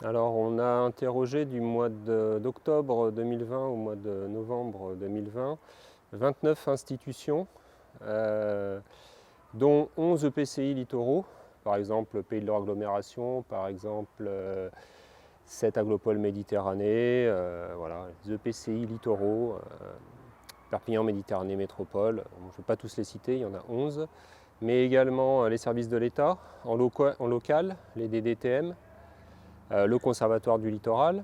Alors, on a interrogé du mois d'octobre 2020 au mois de novembre 2020 29 institutions, dont 11 EPCI littoraux, par exemple Pays de leur agglomération, par exemple 7 aglopoles Méditerranée, voilà, les EPCI littoraux, Perpignan Méditerranée Métropole, je ne vais pas tous les citer, il y en a 11, mais également les services de l'État en local, les DDTM, le Conservatoire du littoral,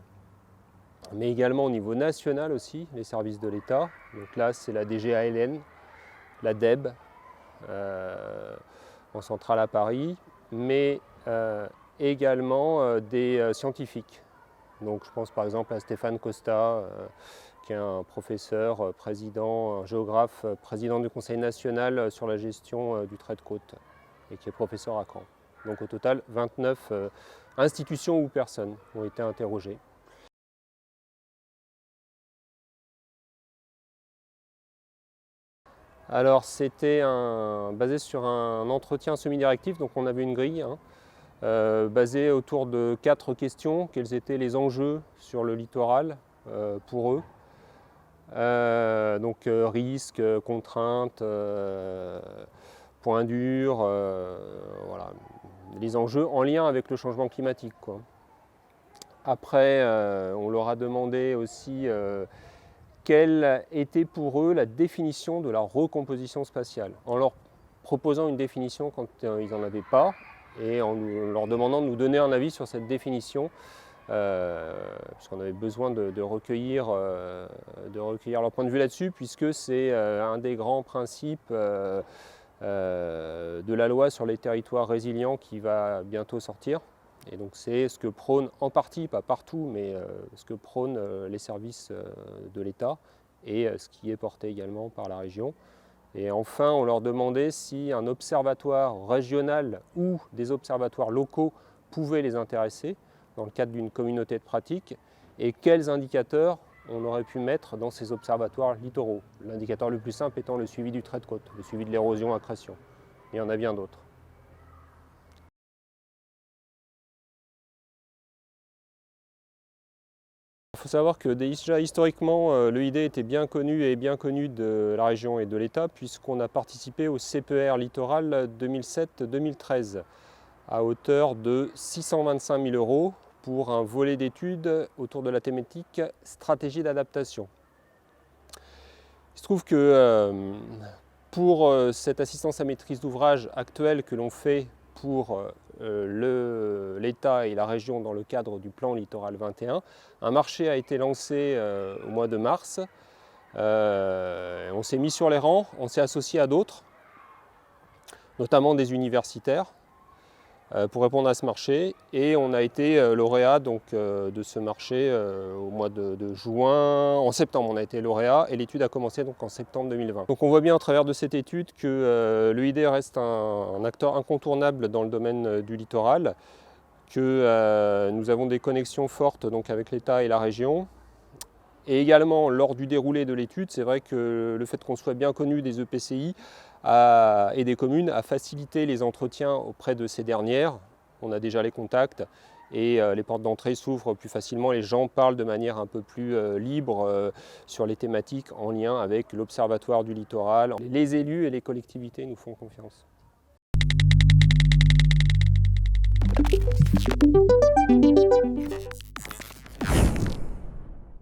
mais également au niveau national aussi, les services de l'État. Donc là, c'est la DGALN, la DEB, en centrale à Paris, mais également des scientifiques. Donc je pense par exemple à Stéphane Costa, qui est un professeur, président, un géographe, président du Conseil national sur la gestion du trait de côte, et qui est professeur à Caen. Donc au total, 29 institutions ou personnes ont été interrogées. Alors c'était basé sur un entretien semi-directif, donc on avait une grille basée autour de 4 questions. Quels étaient les enjeux sur le littoral pour eux, donc risques, contraintes, points durs, voilà, les enjeux en lien avec le changement climatique, quoi. Après, on leur a demandé aussi quelle était pour eux la définition de la recomposition spatiale, en leur proposant une définition quand ils n'en avaient pas, et en leur demandant de nous donner un avis sur cette définition, puisqu'on avait besoin de recueillir leur point de vue là-dessus, puisque c'est un des grands principes de la loi sur les territoires résilients qui va bientôt sortir. Et donc c'est ce que prônent en partie, pas partout, mais ce que prônent les services de l'État et ce qui est porté également par la région. Et enfin, on leur demandait si un observatoire régional ou des observatoires locaux pouvaient les intéresser dans le cadre d'une communauté de pratique, et quels indicateurs on aurait pu mettre dans ces observatoires littoraux. L'indicateur le plus simple étant le suivi du trait de côte, le suivi de l'érosion-accrétion. Il y en a bien d'autres. Il faut savoir que déjà historiquement, l'EID était bien connu de la région et de l'État, puisqu'on a participé au CPR Littoral 2007-2013 à hauteur de 625 000 € pour un volet d'études autour de la thématique stratégie d'adaptation. Il se trouve que pour cette assistance à maîtrise d'ouvrage actuelle que l'on fait pour l'État et la région dans le cadre du plan Littoral 21, un marché a été lancé au mois de mars. On s'est mis sur les rangs, on s'est associé à d'autres, notamment des universitaires, pour répondre à ce marché, et on a été lauréat donc, de ce marché au mois de juin. En septembre on a été lauréat, et l'étude a commencé donc en septembre 2020. Donc on voit bien à travers de cette étude que l'EID reste un acteur incontournable dans le domaine du littoral, que nous avons des connexions fortes donc, avec l'État et la région. Et également, lors du déroulé de l'étude, c'est vrai que le fait qu'on soit bien connu des EPCI et des communes a facilité les entretiens auprès de ces dernières. On a déjà les contacts et les portes d'entrée s'ouvrent plus facilement. Les gens parlent de manière un peu plus libre sur les thématiques en lien avec l'Observatoire du littoral. Les élus et les collectivités nous font confiance.